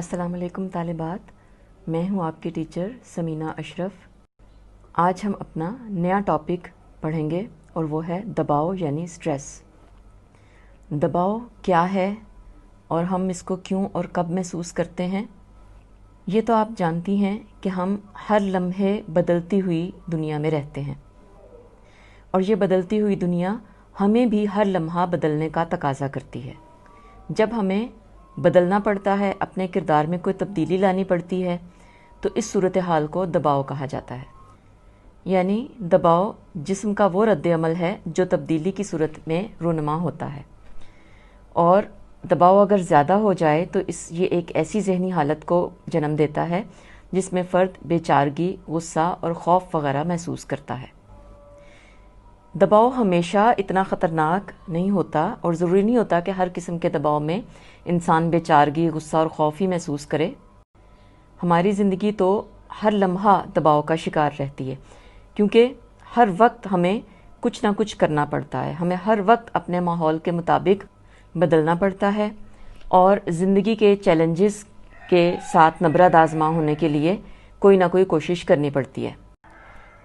السلام علیکم طالبات، میں ہوں آپ کی ٹیچر سمینہ اشرف۔ آج ہم اپنا نیا ٹاپک پڑھیں گے اور وہ ہے دباؤ یعنی سٹریس۔ دباؤ کیا ہے اور ہم اس کو کیوں اور کب محسوس کرتے ہیں؟ یہ تو آپ جانتی ہیں کہ ہم ہر لمحے بدلتی ہوئی دنیا میں رہتے ہیں، اور یہ بدلتی ہوئی دنیا ہمیں بھی ہر لمحہ بدلنے کا تقاضا کرتی ہے۔ جب ہمیں بدلنا پڑتا ہے، اپنے کردار میں کوئی تبدیلی لانی پڑتی ہے، تو اس صورتحال کو دباؤ کہا جاتا ہے۔ یعنی دباؤ جسم کا وہ رد عمل ہے جو تبدیلی کی صورت میں رونما ہوتا ہے، اور دباؤ اگر زیادہ ہو جائے تو یہ ایک ایسی ذہنی حالت کو جنم دیتا ہے جس میں فرد بے چارگی، غصہ اور خوف وغیرہ محسوس کرتا ہے۔ دباؤ ہمیشہ اتنا خطرناک نہیں ہوتا، اور ضروری نہیں ہوتا کہ ہر قسم کے دباؤ میں انسان بے چارگی، غصہ اور خوف ہی محسوس کرے۔ ہماری زندگی تو ہر لمحہ دباؤ کا شکار رہتی ہے، کیونکہ ہر وقت ہمیں کچھ نہ کچھ کرنا پڑتا ہے، ہمیں ہر وقت اپنے ماحول کے مطابق بدلنا پڑتا ہے، اور زندگی کے چیلنجز کے ساتھ نبرد آزما ہونے کے لیے کوئی نہ کوئی کوشش کرنی پڑتی ہے۔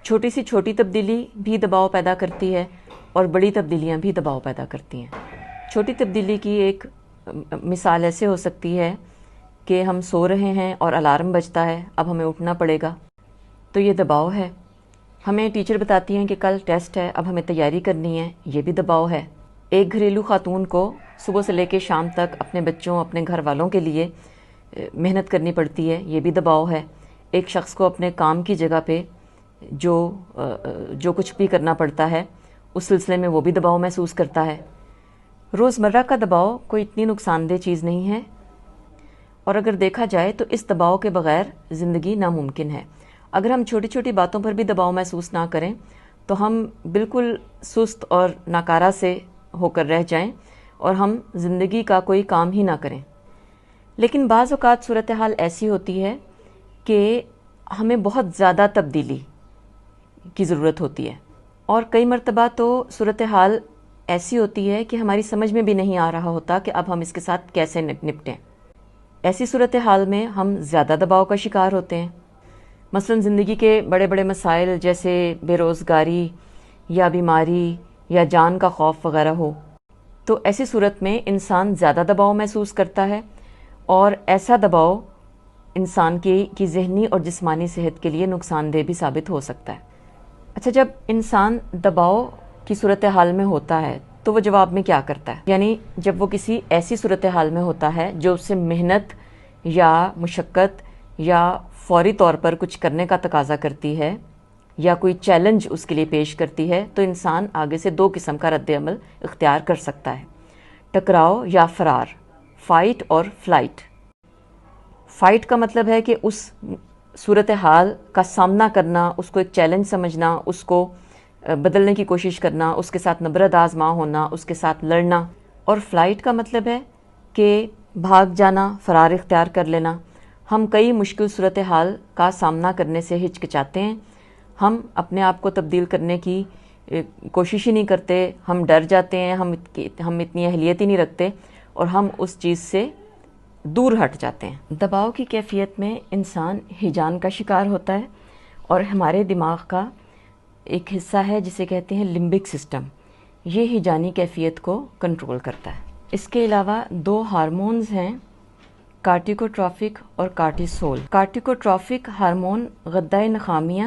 چھوٹی سی چھوٹی تبدیلی بھی دباؤ پیدا کرتی ہے، اور بڑی تبدیلیاں بھی دباؤ پیدا کرتی ہیں۔ چھوٹی تبدیلی کی ایک مثال ایسے ہو سکتی ہے کہ ہم سو رہے ہیں اور الارم بجتا ہے، اب ہمیں اٹھنا پڑے گا، تو یہ دباؤ ہے۔ ہمیں ٹیچر بتاتی ہیں کہ کل ٹیسٹ ہے، اب ہمیں تیاری کرنی ہے، یہ بھی دباؤ ہے۔ ایک گھریلو خاتون کو صبح سے لے کے شام تک اپنے بچوں، اپنے گھر والوں کے لیے محنت کرنی پڑتی ہے، یہ بھی دباؤ ہے۔ ایک شخص کو اپنے کام کی جگہ پہ جو کچھ بھی کرنا پڑتا ہے، اس سلسلے میں وہ بھی دباؤ محسوس کرتا ہے۔ روزمرہ کا دباؤ کوئی اتنی نقصان دہ چیز نہیں ہے، اور اگر دیکھا جائے تو اس دباؤ کے بغیر زندگی ناممکن ہے۔ اگر ہم چھوٹی چھوٹی باتوں پر بھی دباؤ محسوس نہ کریں تو ہم بالکل سست اور ناکارہ سے ہو کر رہ جائیں، اور ہم زندگی کا کوئی کام ہی نہ کریں۔ لیکن بعض اوقات صورتحال ایسی ہوتی ہے کہ ہمیں بہت زیادہ تبدیلی کی ضرورت ہوتی ہے، اور کئی مرتبہ تو صورتحال ایسی ہوتی ہے کہ ہماری سمجھ میں بھی نہیں آ رہا ہوتا کہ اب ہم اس کے ساتھ کیسے نپٹیں۔ ایسی صورتحال میں ہم زیادہ دباؤ کا شکار ہوتے ہیں۔ مثلا زندگی کے بڑے بڑے مسائل جیسے بے روزگاری یا بیماری یا جان کا خوف وغیرہ ہو، تو ایسی صورت میں انسان زیادہ دباؤ محسوس کرتا ہے، اور ایسا دباؤ انسان کی ذہنی اور جسمانی صحت کے لیے نقصان دہ بھی ثابت ہو سکتا ہے۔ اچھا، جب انسان دباؤ کی صورتحال میں ہوتا ہے تو وہ جواب میں کیا کرتا ہے؟ یعنی جب وہ کسی ایسی صورتحال میں ہوتا ہے جو اس سے محنت یا مشقت یا فوری طور پر کچھ کرنے کا تقاضا کرتی ہے، یا کوئی چیلنج اس کے لیے پیش کرتی ہے، تو انسان آگے سے دو قسم کا رد عمل اختیار کر سکتا ہے: ٹکراؤ یا فرار، فائٹ اور فلائٹ۔ فائٹ کا مطلب ہے کہ اس صورتحال کا سامنا کرنا، اس کو ایک چیلنج سمجھنا، اس کو بدلنے کی کوشش کرنا، اس کے ساتھ نبرد آزما ہونا، اس کے ساتھ لڑنا۔ اور فلائٹ کا مطلب ہے کہ بھاگ جانا، فرار اختیار کر لینا۔ ہم کئی مشکل صورتحال کا سامنا کرنے سے ہچکچاتے ہیں، ہم اپنے آپ کو تبدیل کرنے کی کوشش ہی نہیں کرتے، ہم ڈر جاتے ہیں، ہم اتنی اہلیت ہی نہیں رکھتے، اور ہم اس چیز سے دور ہٹ جاتے ہیں۔ دباؤ کی کیفیت میں انسان ہیجان کا شکار ہوتا ہے، اور ہمارے دماغ کا ایک حصہ ہے جسے کہتے ہیں لمبک سسٹم، یہ ہیجانی کیفیت کو کنٹرول کرتا ہے۔ اس کے علاوہ دو ہارمونز ہیں، کارٹیکوٹرافک اور کارٹیسول۔ کارٹیکوٹرافک ہارمون غدہ نخامیہ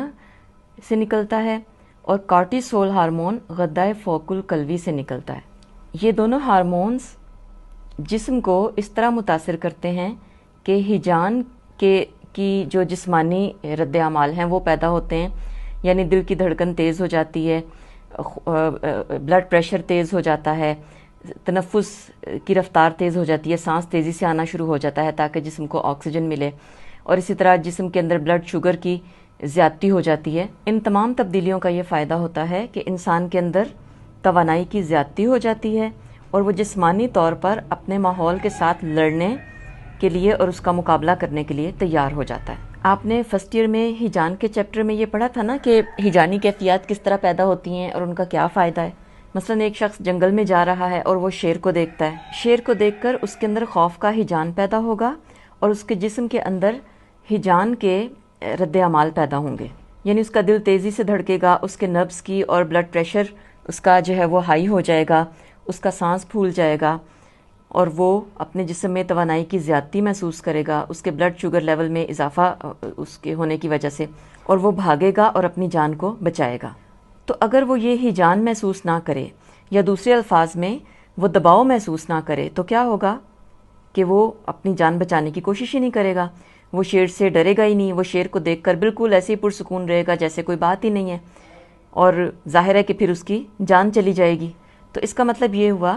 سے نکلتا ہے، اور کارٹیسول ہارمون غدہ فوق القلوی سے نکلتا ہے۔ یہ دونوں ہارمونز جسم کو اس طرح متاثر کرتے ہیں کہ ہیجان کی جو جسمانی رد اعمال ہیں وہ پیدا ہوتے ہیں، یعنی دل کی دھڑکن تیز ہو جاتی ہے، بلڈ پریشر تیز ہو جاتا ہے، تنفس کی رفتار تیز ہو جاتی ہے، سانس تیزی سے آنا شروع ہو جاتا ہے تاکہ جسم کو آکسیجن ملے، اور اسی طرح جسم کے اندر بلڈ شوگر کی زیادتی ہو جاتی ہے۔ ان تمام تبدیلیوں کا یہ فائدہ ہوتا ہے کہ انسان کے اندر توانائی کی زیادتی ہو جاتی ہے، اور وہ جسمانی طور پر اپنے ماحول کے ساتھ لڑنے کے لیے اور اس کا مقابلہ کرنے کے لیے تیار ہو جاتا ہے۔ آپ نے فرسٹ ایئر میں ہیجان کے چیپٹر میں یہ پڑھا تھا نا کہ ہیجانی کیفیات کس طرح پیدا ہوتی ہیں اور ان کا کیا فائدہ ہے۔ مثلا ایک شخص جنگل میں جا رہا ہے اور وہ شیر کو دیکھتا ہے، شیر کو دیکھ کر اس کے اندر خوف کا ہیجان پیدا ہوگا، اور اس کے جسم کے اندر ہیجان کے رد عمال پیدا ہوں گے، یعنی اس کا دل تیزی سے دھڑکے گا، اس کے نبض کی اور بلڈ پریشر اس کا جو ہے وہ ہائی ہو جائے گا، اس کا سانس پھول جائے گا، اور وہ اپنے جسم میں توانائی کی زیادتی محسوس کرے گا، اس کے بلڈ شوگر لیول میں اضافہ اس کے ہونے کی وجہ سے، اور وہ بھاگے گا اور اپنی جان کو بچائے گا۔ تو اگر وہ یہ ہیجان محسوس نہ کرے، یا دوسرے الفاظ میں وہ دباؤ محسوس نہ کرے، تو کیا ہوگا کہ وہ اپنی جان بچانے کی کوشش ہی نہیں کرے گا، وہ شیر سے ڈرے گا ہی نہیں، وہ شیر کو دیکھ کر بالکل ایسے ہی پرسکون رہے گا جیسے کوئی بات ہی نہیں ہے، اور ظاہر ہے کہ پھر اس کی جان چلی جائے گی۔ تو اس کا مطلب یہ ہوا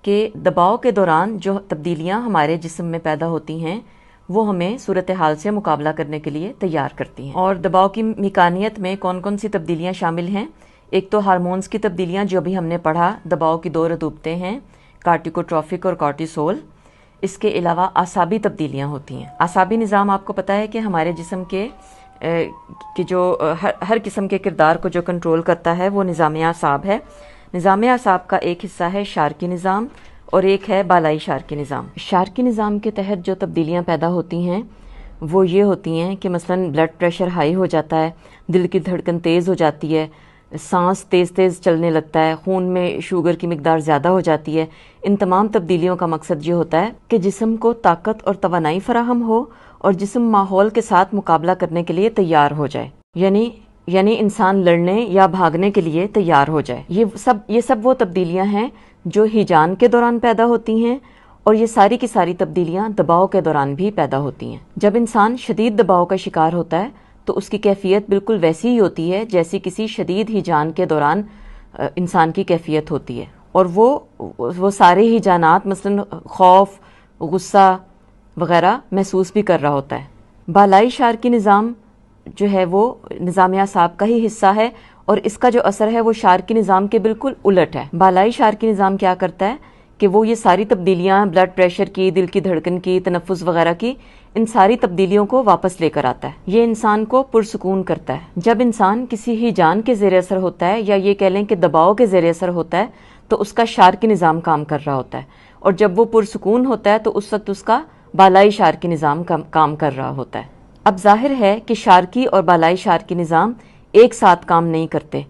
کہ دباؤ کے دوران جو تبدیلیاں ہمارے جسم میں پیدا ہوتی ہیں وہ ہمیں صورتحال سے مقابلہ کرنے کے لیے تیار کرتی ہیں۔ اور دباؤ کی میکانیت میں کون کون سی تبدیلیاں شامل ہیں؟ ایک تو ہارمونز کی تبدیلیاں جو ابھی ہم نے پڑھا، دباؤ کی دو رتوبتیں ہیں، کارٹیکوٹروفک اور کارٹیسول۔ اس کے علاوہ اعصابی تبدیلیاں ہوتی ہیں۔ اعصابی نظام آپ کو پتہ ہے کہ ہمارے جسم کے جو ہر قسم کے کردار کو جو کنٹرول کرتا ہے وہ نظام اعصاب ہے۔ نظام اعصاب کا ایک حصہ ہے شارکی نظام اور ایک ہے بالائی شارکی نظام۔ شارکی نظام کے تحت جو تبدیلیاں پیدا ہوتی ہیں وہ یہ ہوتی ہیں کہ مثلاً بلڈ پریشر ہائی ہو جاتا ہے، دل کی دھڑکن تیز ہو جاتی ہے، سانس تیز تیز چلنے لگتا ہے، خون میں شوگر کی مقدار زیادہ ہو جاتی ہے۔ ان تمام تبدیلیوں کا مقصد یہ ہوتا ہے کہ جسم کو طاقت اور توانائی فراہم ہو اور جسم ماحول کے ساتھ مقابلہ کرنے کے لیے تیار ہو جائے، یعنی انسان لڑنے یا بھاگنے کے لیے تیار ہو جائے۔ یہ سب وہ تبدیلیاں ہیں جو ہیجان کے دوران پیدا ہوتی ہیں، اور یہ ساری کی ساری تبدیلیاں دباؤ کے دوران بھی پیدا ہوتی ہیں۔ جب انسان شدید دباؤ کا شکار ہوتا ہے تو اس کی کیفیت بالکل ویسی ہی ہوتی ہے جیسی کسی شدید ہیجان کے دوران انسان کی کیفیت ہوتی ہے، اور وہ سارے ہیجانات مثلاً خوف، غصہ وغیرہ محسوس بھی کر رہا ہوتا ہے۔ بالائی شارکی نظام جو ہے وہ نظام اعصاب کا ہی حصہ ہے، اور اس کا جو اثر ہے وہ شارکی نظام کے بالکل الٹ ہے۔ بالائی شارکی نظام کیا کرتا ہے کہ وہ یہ ساری تبدیلیاں بلڈ پریشر کی، دل کی دھڑکن کی، تنفس وغیرہ کی، ان ساری تبدیلیوں کو واپس لے کر آتا ہے۔ یہ انسان کو پرسکون کرتا ہے۔ جب انسان کسی ہیجان کے زیر اثر ہوتا ہے، یا یہ کہہ لیں کہ دباؤ کے زیر اثر ہوتا ہے، تو اس کا شارکی نظام کام کر رہا ہوتا ہے، اور جب وہ پرسکون ہوتا ہے تو اس وقت اس کا بالائی شارکی نظام کام کر رہا ہوتا ہے۔ اب ظاہر ہے کہ شارکی اور بالائی شارکی نظام ایک ساتھ کام نہیں کرتے۔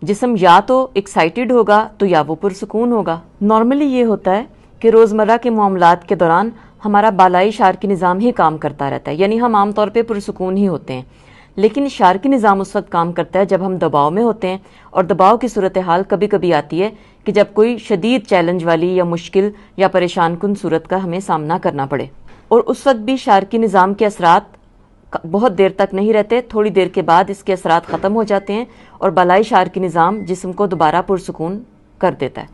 جسم یا تو ایکسائٹڈ ہوگا تو یا وہ پرسکون ہوگا۔ نارملی یہ ہوتا ہے کہ روزمرہ کے معاملات کے دوران ہمارا بالائی شارکی نظام ہی کام کرتا رہتا ہے، یعنی ہم عام طور پہ پرسکون ہی ہوتے ہیں، لیکن شارکی نظام اس وقت کام کرتا ہے جب ہم دباؤ میں ہوتے ہیں، اور دباؤ کی صورتحال کبھی کبھی آتی ہے کہ جب کوئی شدید چیلنج والی یا مشکل یا پریشان کن صورت کا ہمیں سامنا کرنا پڑے، اور اس وقت بھی شارکی نظام کے اثرات بہت دیر تک نہیں رہتے، تھوڑی دیر کے بعد اس کے اثرات ختم ہو جاتے ہیں، اور بالائی شارکی نظام جسم کو دوبارہ پرسکون کر دیتا ہے۔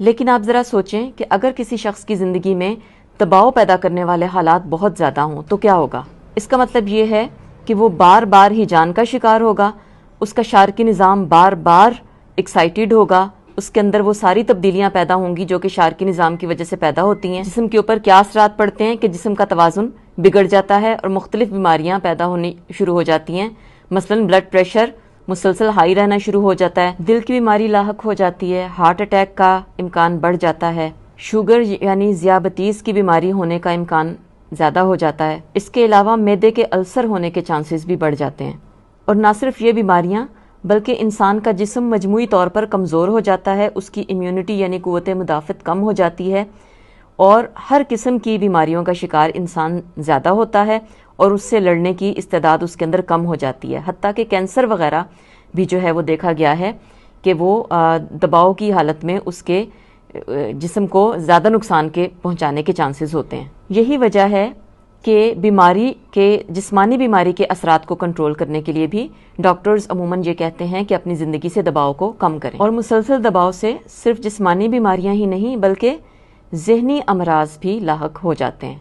لیکن آپ ذرا سوچیں کہ اگر کسی شخص کی زندگی میں دباؤ پیدا کرنے والے حالات بہت زیادہ ہوں تو کیا ہوگا؟ اس کا مطلب یہ ہے کہ وہ بار بار ہیجان کا شکار ہوگا، اس کا شارکی نظام بار بار ایکسائٹڈ ہوگا، اس کے اندر وہ ساری تبدیلیاں پیدا ہوں گی جو کہ شارکی نظام کی وجہ سے پیدا ہوتی ہیں۔ جسم کے اوپر کیا اثرات پڑتے ہیں کہ جسم کا توازن بگڑ جاتا ہے اور مختلف بیماریاں پیدا ہونی شروع ہو جاتی ہیں، مثلاً بلڈ پریشر مسلسل ہائی رہنا شروع ہو جاتا ہے، دل کی بیماری لاحق ہو جاتی ہے، ہارٹ اٹیک کا امکان بڑھ جاتا ہے، شوگر یعنی ذیابیطس کی بیماری ہونے کا امکان زیادہ ہو جاتا ہے۔ اس کے علاوہ معدے کے السر ہونے کے چانسز بھی بڑھ جاتے ہیں، اور نہ صرف یہ بیماریاں بلکہ انسان کا جسم مجموعی طور پر کمزور ہو جاتا ہے، اس کی امیونٹی یعنی قوت مدافعت کم ہو جاتی ہے، اور ہر قسم کی بیماریوں کا شکار انسان زیادہ ہوتا ہے، اور اس سے لڑنے کی استعداد اس کے اندر کم ہو جاتی ہے، حتیٰ کہ کینسر وغیرہ بھی جو ہے وہ دیکھا گیا ہے کہ وہ دباؤ کی حالت میں اس کے جسم کو زیادہ نقصان کے پہنچانے کے چانسز ہوتے ہیں۔ یہی وجہ ہے کہ جسمانی بیماری کے اثرات کو کنٹرول کرنے کے لیے بھی ڈاکٹرز عموماً یہ کہتے ہیں کہ اپنی زندگی سے دباؤ کو کم کریں، اور مسلسل دباؤ سے صرف جسمانی بیماریاں ہی نہیں بلکہ ذہنی امراض بھی لاحق ہو جاتے ہیں۔